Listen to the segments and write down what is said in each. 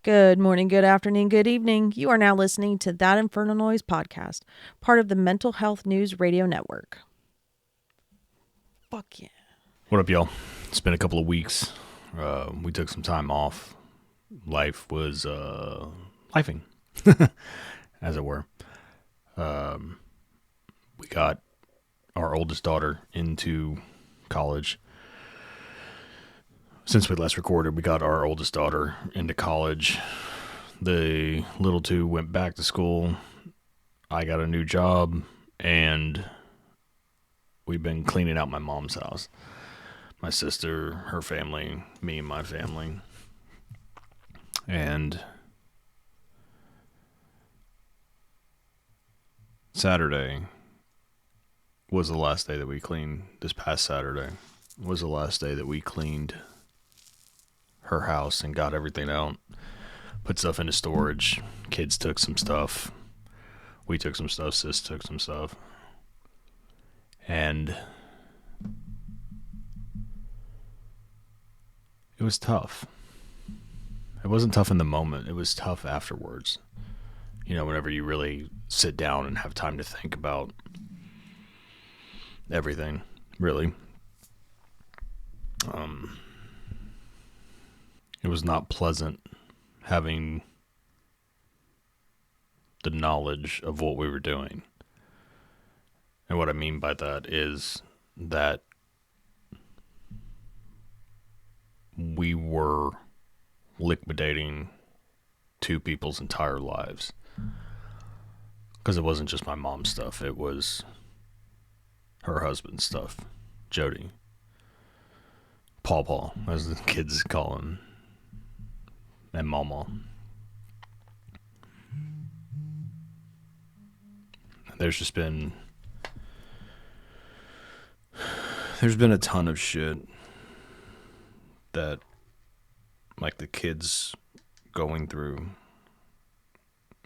Good morning, good afternoon, good evening. You are now listening to That Infernal Noise podcast, part of the Mental Health News Radio Network. Fuck yeah. What up, y'all? It's been a couple of weeks. We took some time off. Life was lifing, as it were. We got our oldest daughter into college. Since we last recorded, we got our oldest daughter into college. The little two went back to school. I got a new job, and we've been cleaning out my mom's house. My sister, her family, me and my family. And Saturday was the last day that we cleaned. This past Saturday was the last day that we cleaned her house and got everything out. Put stuff into storage. Kids took some stuff. We took some stuff. Sis took some stuff. And it was tough. It wasn't tough in the moment. It was tough afterwards. You know, whenever you really sit down and have time to think about everything, really. It was not pleasant having the knowledge of what we were doing. And what I mean by that is that we were liquidating two people's entire lives. Because it wasn't just my mom's stuff, it was her husband's stuff, Jody. Paw, as the kids call him, and Mama. There's been a ton of shit that, like, the kids going through,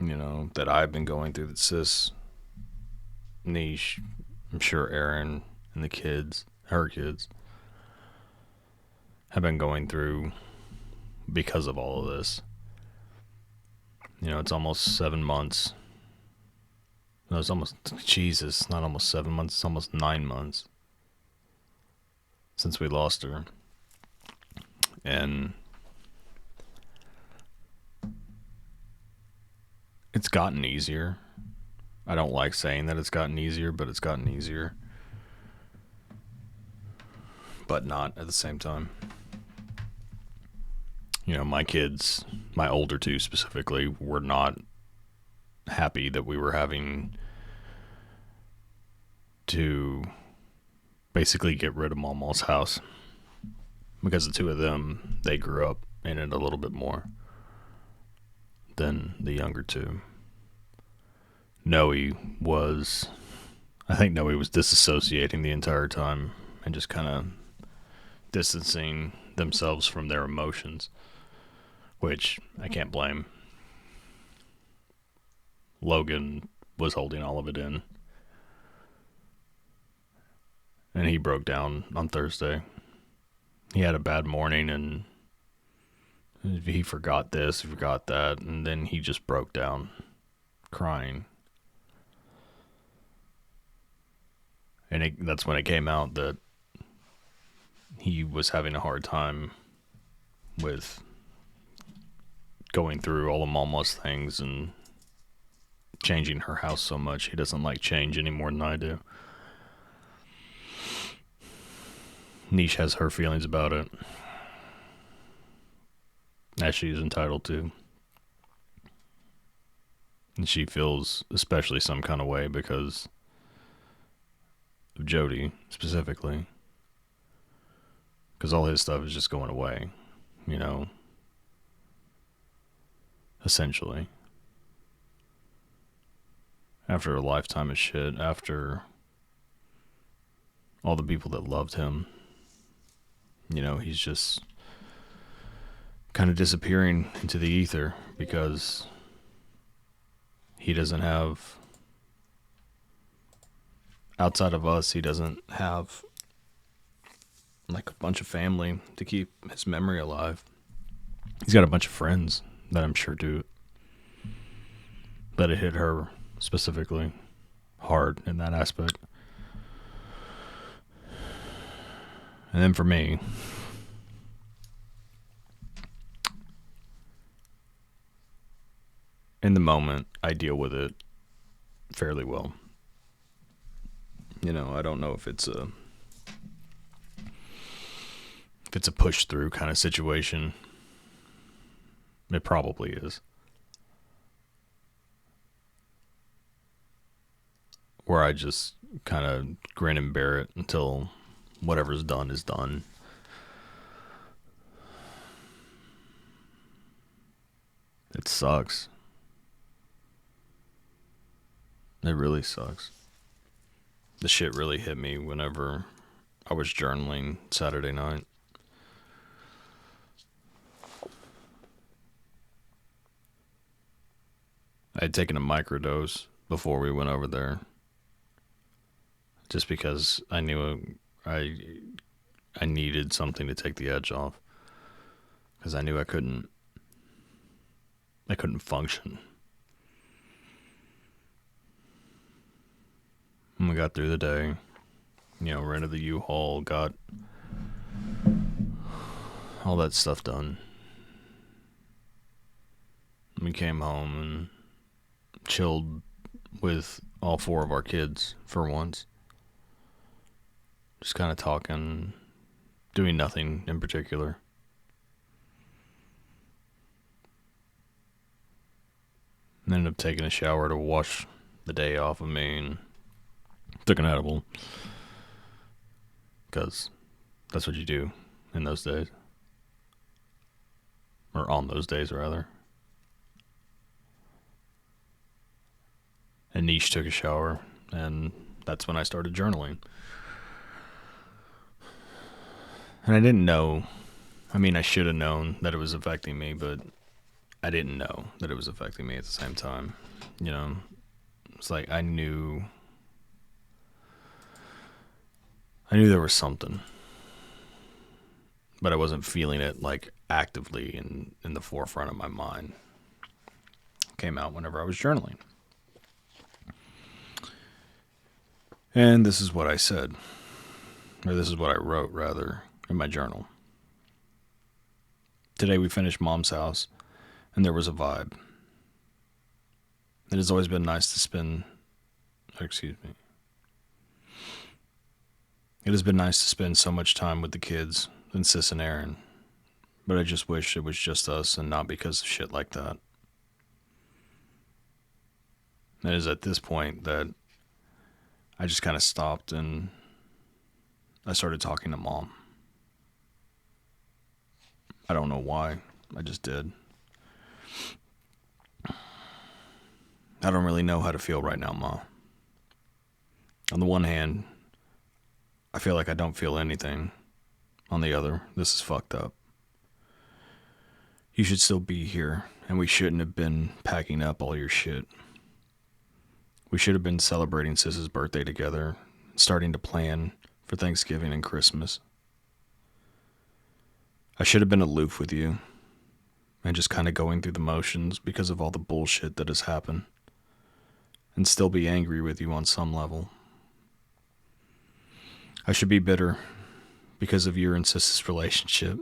you know, that I've been going through, that Sis, Niche, I'm sure Aaron, and the kids, her kids, have been going through because of all of this. You know, it's almost 7 months. No, it's almost, Jesus, not almost 7 months, it's almost 9 months since we lost her. And it's gotten easier. I don't like saying that it's gotten easier, but it's gotten easier. But not at the same time. You know, my kids, my older two specifically, were not happy that we were having to basically get rid of Mama's house. Because the two of them, they grew up in it a little bit more than the younger two. I think Noe was disassociating the entire time and just kind of distancing themselves from their emotions, which I can't blame. Logan was holding all of it in, and he broke down on Thursday. He had a bad morning, and he forgot this, he forgot that, and then he just broke down, crying. And that's when it came out that he was having a hard time with going through all of Mama's things and changing her house so much. He doesn't like change any more than I do. Niche has her feelings about it, as she is entitled to. And she feels especially some kind of way because of Jody, specifically. Because all his stuff is just going away, you know, essentially. After a lifetime of shit, after all the people that loved him, you know, he's just kind of disappearing into the ether because he doesn't have, outside of us, he doesn't have like a bunch of family to keep his memory alive. He's got a bunch of friends that I'm sure do. But it hit her specifically hard in that aspect. And then for me, in the moment, I deal with it fairly well. I don't know if it's a push through kind of situation. It probably is. Where I just kind of grin and bear it until whatever's done is done. It sucks. It really sucks. The shit really hit me whenever I was journaling Saturday night. I had taken a microdose before we went over there. Just because I knew I needed something to take the edge off. Because I knew I couldn't function. And we got through the day. Rented the U-Haul, got all that stuff done. We came home and chilled with all 4 of our kids for once. Just kind of talking, doing nothing in particular. And ended up taking a shower to wash the day off of me and took an edible. Because that's what you do in those days. Or on those days, rather. And Niche took a shower, and that's when I started journaling. And I didn't know. I mean, I should have known that it was affecting me, but I didn't know that it was affecting me at the same time. It's like I knew there was something, but I wasn't feeling it like actively in the forefront of my mind. It came out whenever I was journaling. And this is what I said, or this is what I wrote, rather, in my journal. Today we finished Mom's house, and there was a vibe. It has always been nice to spend... It has been nice to spend so much time with the kids and Sis and Aaron, but I just wish it was just us and not because of shit like that. It is at this point that I just kind of stopped and I started talking to Mom. I don't know why. I just did. I don't really know how to feel right now, Ma. On the one hand, I feel like I don't feel anything. On the other, this is fucked up. You should still be here, and we shouldn't have been packing up all your shit. We should have been celebrating Sis's birthday together, starting to plan for Thanksgiving and Christmas. I should have been aloof with you, and just kind of going through the motions because of all the bullshit that has happened, and still be angry with you on some level. I should be bitter because of your and Sis's relationship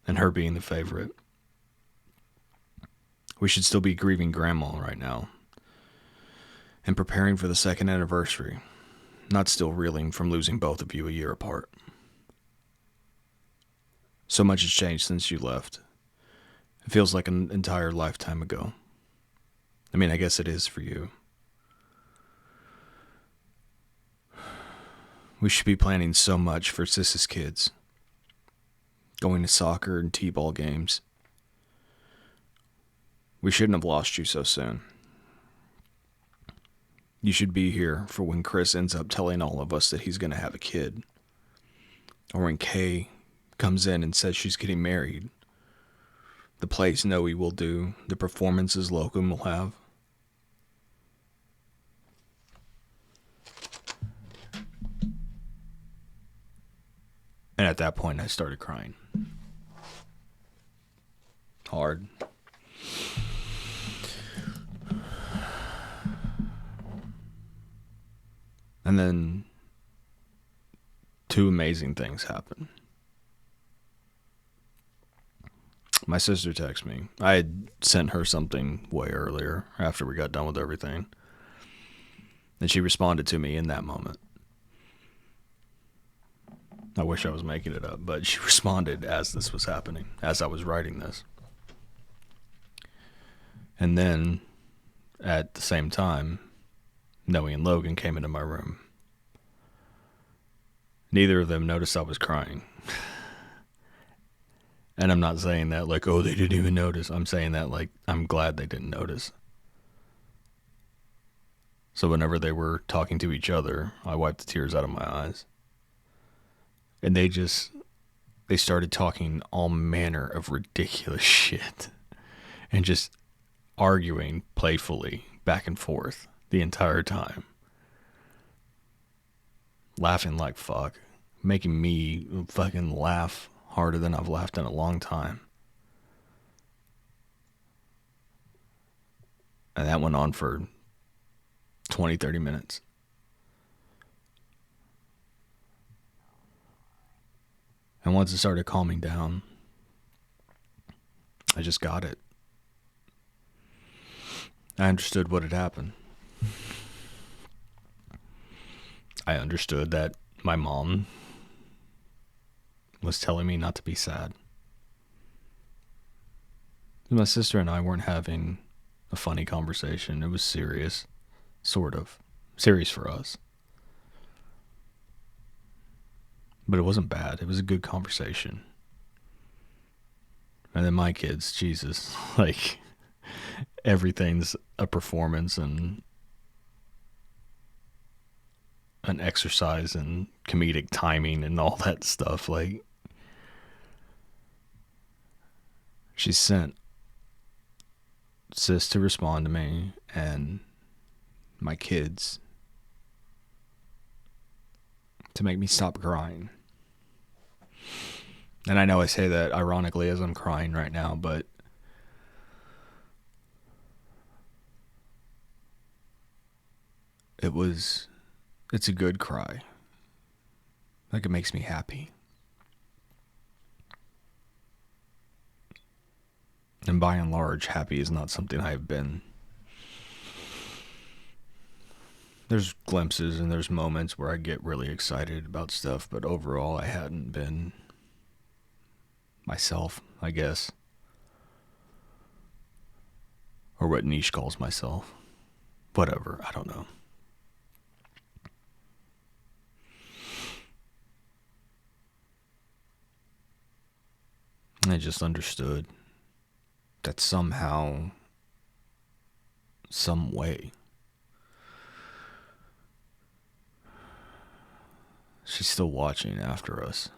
and her being the favorite. We should still be grieving Grandma right now and preparing for the 2nd anniversary, not still reeling from losing both of you a year apart. So much has changed since you left. It feels like an entire lifetime ago. I mean, I guess it is for you. We should be planning so much for Sis's kids. Going to soccer and t-ball games. We shouldn't have lost you so soon. You should be here for when Chris ends up telling all of us that he's going to have a kid. Or when Kay comes in and says she's getting married. The plays Noe will do. The performances Locum will have. And at that point, I started crying. Hard. And then two amazing things happened. My sister texted me. I had sent her something way earlier after we got done with everything. And she responded to me in that moment. I wish I was making it up, but she responded as this was happening, as I was writing this. And then, at the same time, Noe and Logan came into my room. Neither of them noticed I was crying. And I'm not saying that like, oh, they didn't even notice. I'm saying that like, I'm glad they didn't notice. So whenever they were talking to each other, I wiped the tears out of my eyes. And they started talking all manner of ridiculous shit. And just arguing playfully back and forth the entire time. Laughing like fuck. Making me fucking laugh harder than I've laughed in a long time. And that went on for 20, 30 minutes. And once it started calming down, I just got it. I understood what had happened. I understood that my mom was telling me not to be sad. My sister and I weren't having a funny conversation. It was serious, sort of. Serious for us. But it wasn't bad. It was a good conversation. And then my kids, Jesus, like, everything's a performance and an exercise and comedic timing and all that stuff. Like, she sent Sis to respond to me and my kids to make me stop crying. And I know I say that ironically as I'm crying right now, but it's a good cry. Like, it makes me happy. And by and large, happy is not something I've been. There's glimpses and there's moments where I get really excited about stuff, but overall I hadn't been myself, I guess. Or what Niche calls myself. Whatever, I don't know. I just understood that somehow, some way, she's still watching after us.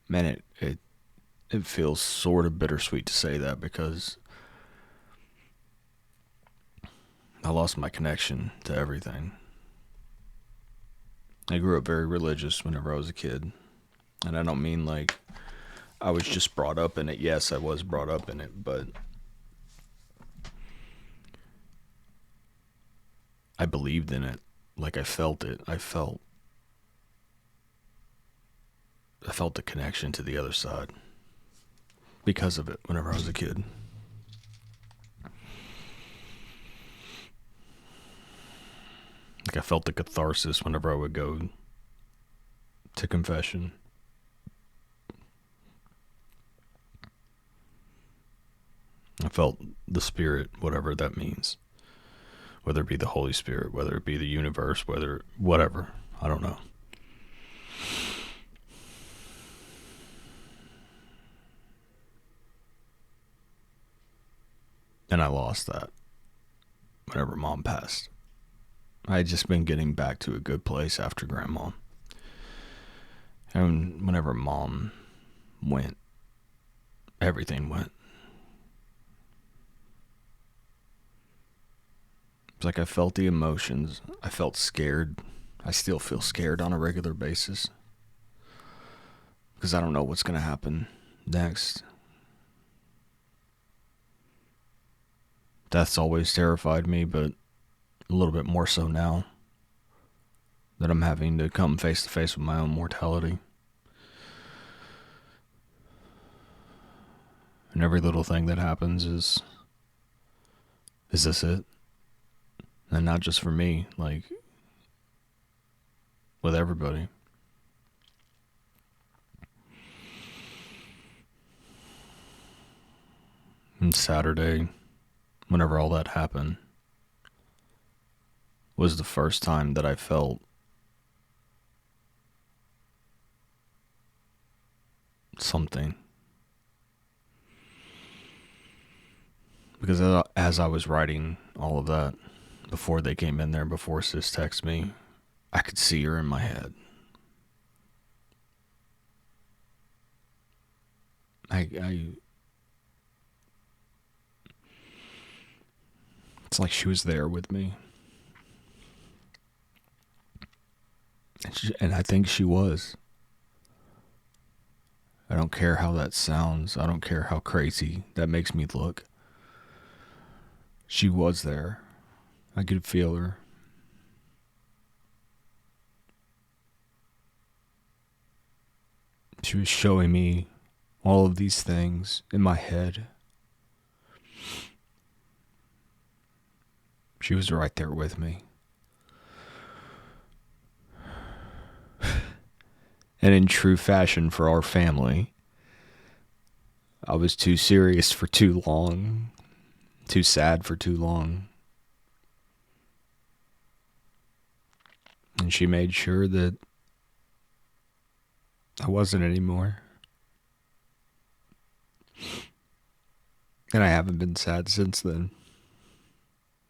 Man, it feels sort of bittersweet to say that because I lost my connection to everything. I grew up very religious whenever I was a kid. And I don't mean like I was just brought up in it. Yes, I was brought up in it, but I believed in it. Like, I felt it. I felt the connection to the other side because of it whenever I was a kid. Like, I felt the catharsis whenever I would go to confession. I felt the spirit, whatever that means. Whether it be the Holy Spirit, whether it be the universe, whatever. I don't know. And I lost that whenever Mom passed. I had just been getting back to a good place after Grandma. And whenever Mom went, everything went. It's like I felt the emotions. I felt scared. I still feel scared on a regular basis. Because I don't know what's going to happen next. Death's always terrified me, but a little bit more so now that I'm having to come face to face with my own mortality. And every little thing that happens is this it? And not just for me, like, with everybody. And Saturday, whenever all that happened, was the first time that I felt something. Because as I was writing all of that, before they came in there, before Sis texted me, I could see her in my head. It's like she was there with me. And I think she was. I don't care how that sounds. I don't care how crazy that makes me look. She was there. I could feel her. She was showing me all of these things in my head. She was right there with me. And in true fashion for our family, I was too serious for too long, too sad for too long. And she made sure that I wasn't anymore. And I haven't been sad since then.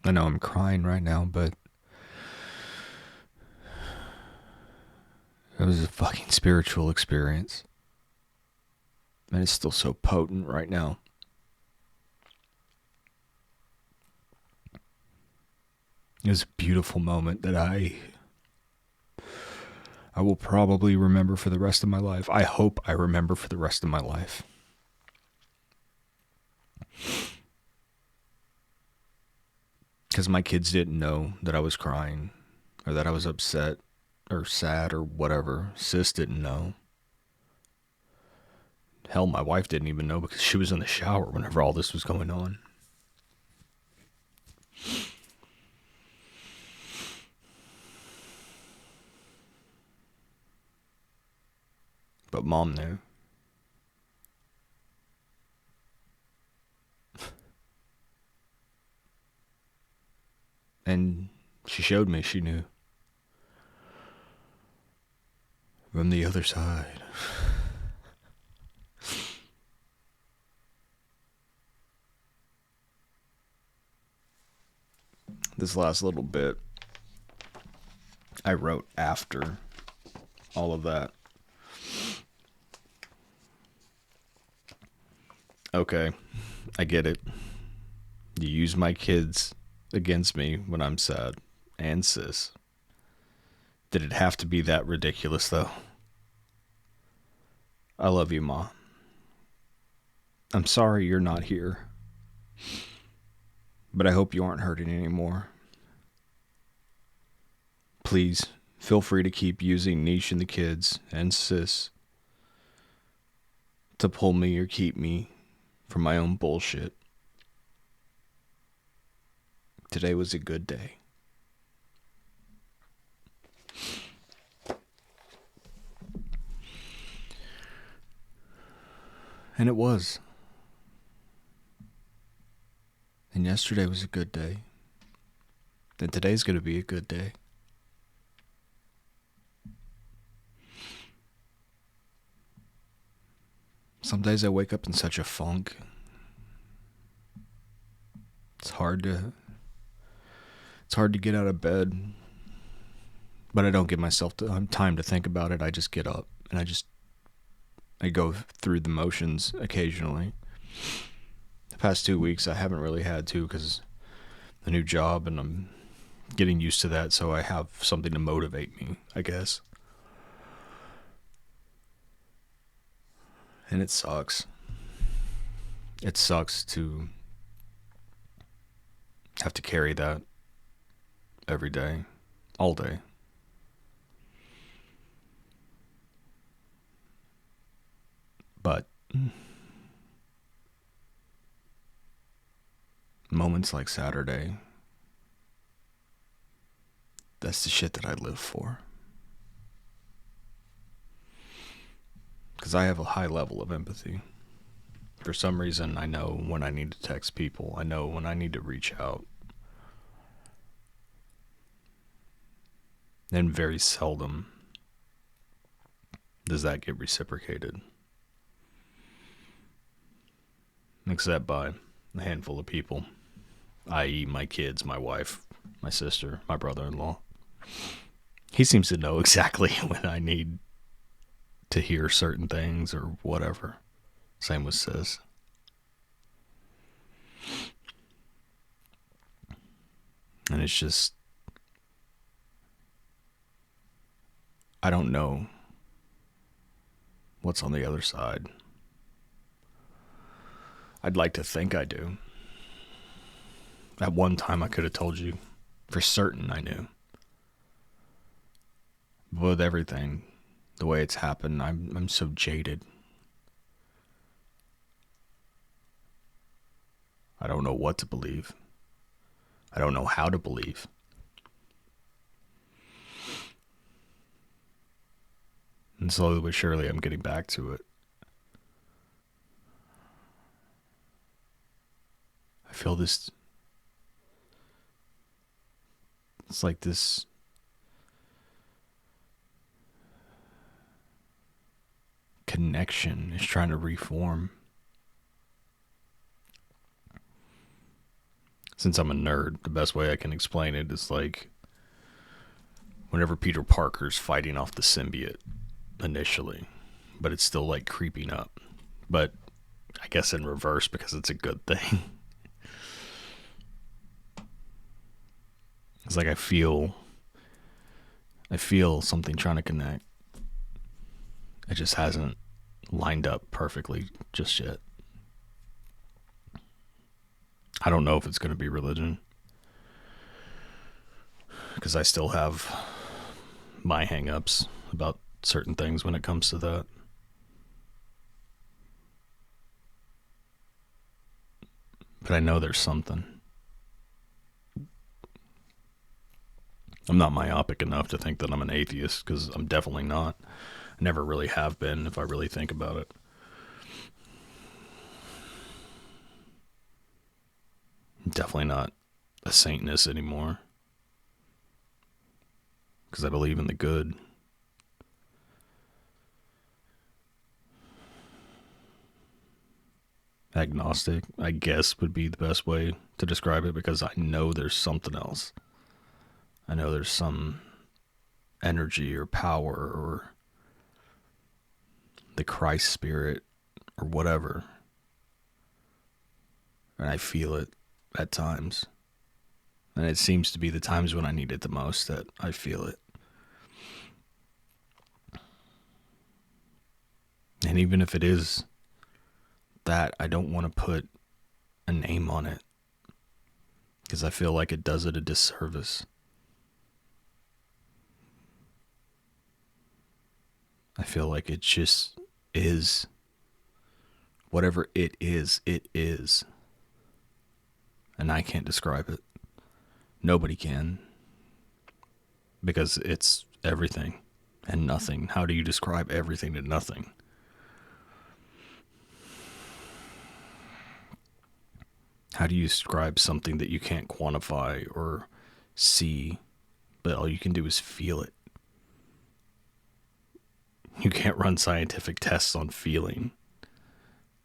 I know I'm crying right now, but it was a fucking spiritual experience. And it's still so potent right now. It was a beautiful moment that I will probably remember for the rest of my life. I hope I remember for the rest of my life. Because my kids didn't know that I was crying or that I was upset or sad or whatever. Sis didn't know. Hell, my wife didn't even know because she was in the shower whenever all this was going on. But Mom knew. And she showed me she knew. From the other side. This last little bit I wrote after all of that. Okay, I get it. You use my kids against me when I'm sad. And Sis. Did it have to be that ridiculous, though? I love you, Ma. I'm sorry you're not here. But I hope you aren't hurting anymore. Please, feel free to keep using Niche and the kids and Sis to pull me or keep me from my own bullshit. Today was a good day. And it was. And yesterday was a good day. And today's going to be a good day. Some days I wake up in such a funk. It's hard to get out of bed. But I don't give myself time to think about it. I just get up and I go through the motions occasionally. The past 2 weeks I haven't really had to because the new job and I'm getting used to that, so I have something to motivate me, I guess. And it sucks. It sucks to have to carry that every day, all day. But moments like Saturday, that's the shit that I live for. Because I have a high level of empathy. For some reason, I know when I need to text people. I know when I need to reach out. And very seldom does that get reciprocated. Except by a handful of people, i.e. my kids, my wife, my sister, my brother-in-law. He seems to know exactly when I need to hear certain things or whatever. Same with Sis. And it's just, I don't know what's on the other side. I'd like to think I do. At one time I could have told you for certain I knew. But with everything, the way it's happened, I'm so jaded. I don't know what to believe. I don't know how to believe. And slowly but surely I'm getting back to it. I feel this, it's like this connection is trying to reform. Since I'm a nerd, the best way I can explain it is like whenever Peter Parker's fighting off the symbiote initially, but it's still like creeping up. But I guess in reverse because it's a good thing. It's like I feel something trying to connect. It just hasn't lined up perfectly just yet. I don't know if it's going to be religion. Because I still have my hang-ups about certain things when it comes to that. But I know there's something. I'm not myopic enough to think that I'm an atheist, because I'm definitely not. I never really have been, if I really think about it. I'm definitely not a Satanist anymore. Because I believe in the good. Agnostic, I guess, would be the best way to describe it, because I know there's something else. I know there's some energy or power or the Christ spirit or whatever. And I feel it at times. And it seems to be the times when I need it the most that I feel it. And even if it is that, I don't want to put a name on it, because I feel like it does it a disservice. I feel like it just is. Whatever it is, it is. And I can't describe it. Nobody can. Because it's everything and nothing. How do you describe everything to nothing? How do you describe something that you can't quantify or see, but all you can do is feel it? You can't run scientific tests on feeling,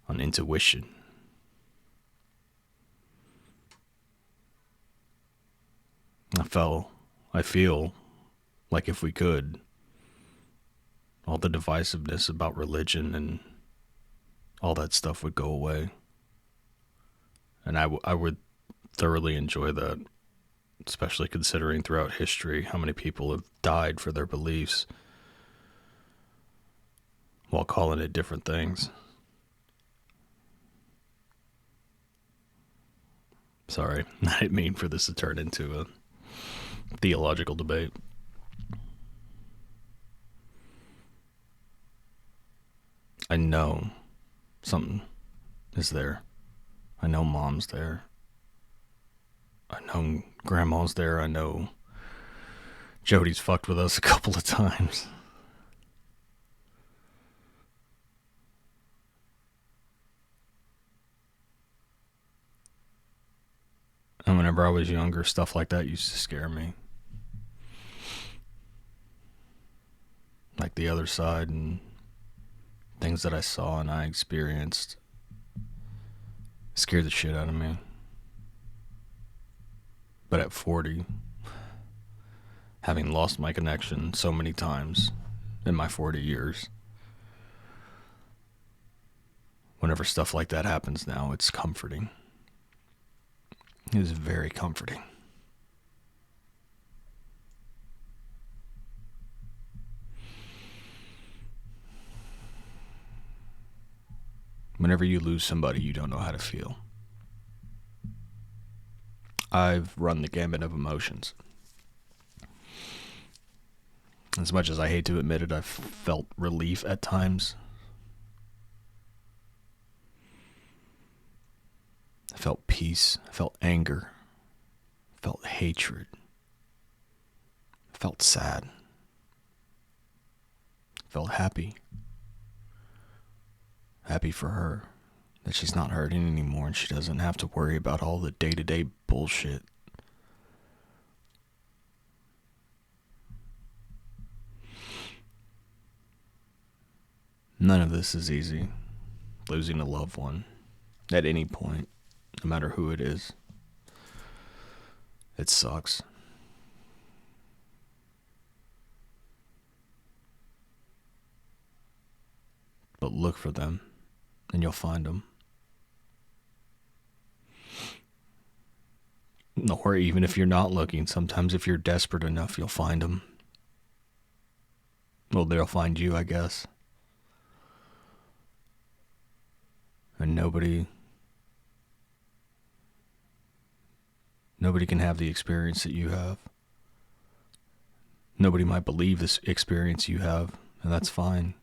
on intuition. I feel like if we could, all the divisiveness about religion and all that stuff would go away. And I would thoroughly enjoy that, especially considering throughout history how many people have died for their beliefs while calling it different things. Sorry, I didn't mean for this to turn into theological debate. I know something is there. I know mom's there. I know grandma's there. I know Jody's fucked with us a couple of times. And whenever I was younger, stuff like that used to scare me. Like the other side and things that I saw and I experienced scared the shit out of me. But at 40, having lost my connection so many times in my 40 years, whenever stuff like that happens now, it's comforting. It is very comforting. Whenever you lose somebody, you don't know how to feel. I've run the gamut of emotions. As much as I hate to admit it, I've felt relief at times. I felt peace. I felt anger. I felt hatred. I felt sad. I felt happy. Happy for her that she's not hurting anymore and she doesn't have to worry about all the day-to-day bullshit. None of this is easy. Losing a loved one at any point, no matter who it is. It sucks. But look for them, and you'll find them. Or even if you're not looking, sometimes if you're desperate enough, you'll find them. Well, they'll find you, I guess. And nobody can have the experience that you have. Nobody might believe this experience you have, and that's fine.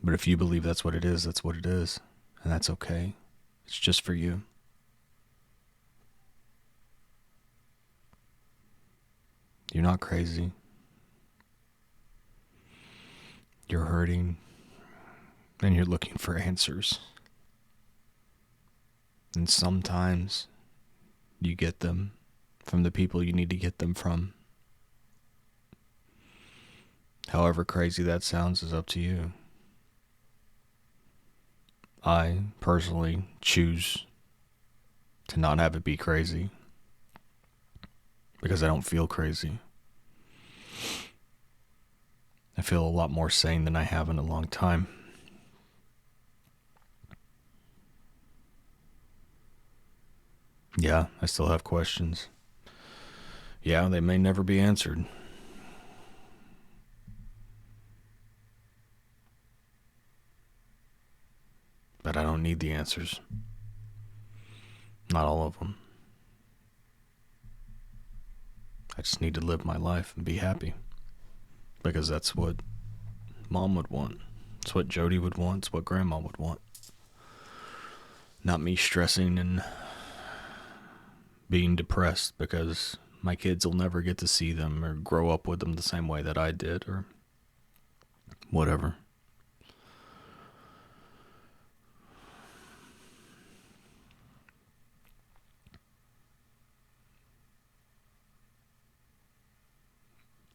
But if you believe that's what it is, that's what it is. And that's okay. It's just for you. You're not crazy. You're hurting. And you're looking for answers. And sometimes you get them from the people you need to get them from. However crazy that sounds is up to you. I personally choose to not have it be crazy because I don't feel crazy. I feel a lot more sane than I have in a long time. Yeah, I still have questions. Yeah, they may never be answered. But I don't need the answers. Not all of them. I just need to live my life and be happy. Because that's what Mom would want. It's what Jody would want. It's what Grandma would want. Not me stressing and being depressed because my kids will never get to see them or grow up with them the same way that I did or whatever.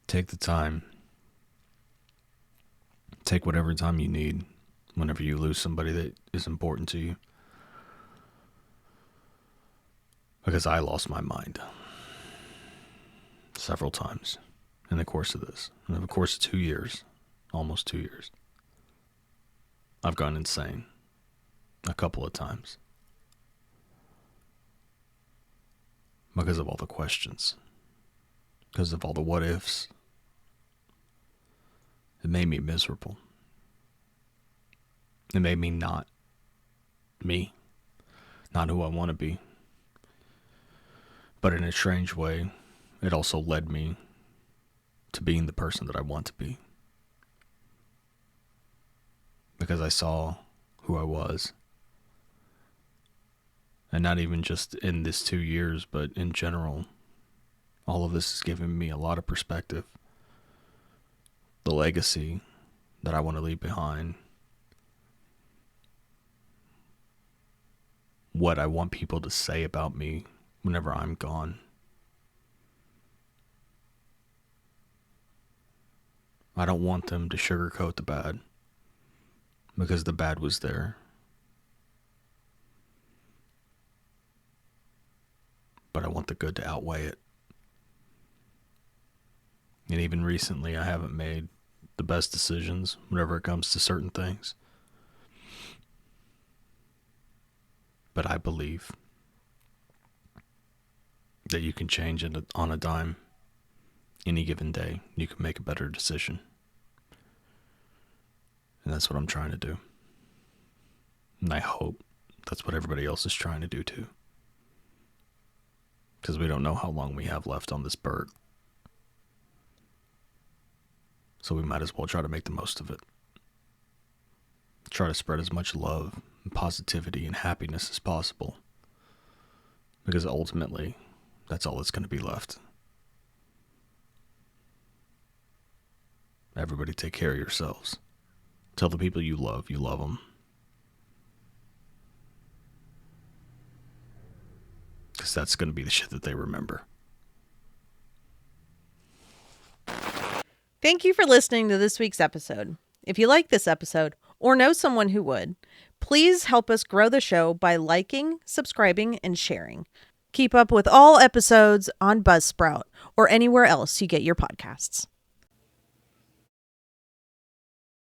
Take the time. Take whatever time you need whenever you lose somebody that is important to you. Because I lost my mind several times in the course of this. In the course of 2 years, almost 2 years, I've gone insane a couple of times. Because of all the questions. Because of all the what ifs. It made me miserable. It made me not me. Not who I want to be. But in a strange way, it also led me to being the person that I want to be. Because I saw who I was. And not even just in this 2 years, but in general, all of this has given me a lot of perspective. The legacy that I want to leave behind. What I want people to say about me whenever I'm gone. I don't want them to sugarcoat the bad, because the bad was there. But I want the good to outweigh it. And even recently, I haven't made the best decisions whenever it comes to certain things. But I believe that you can change it on a dime. Any given day, you can make a better decision. And that's what I'm trying to do. And I hope that's what everybody else is trying to do too. Because we don't know how long we have left on this bird. So we might as well try to make the most of it. Try to spread as much love and positivity and happiness as possible. Because ultimately, that's all that's going to be left. Everybody take care of yourselves. Tell the people you love them. Because that's going to be the shit that they remember. Thank you for listening to this week's episode. If you like this episode or know someone who would, please help us grow the show by liking, subscribing, and sharing. Keep up with all episodes on Buzzsprout or anywhere else you get your podcasts.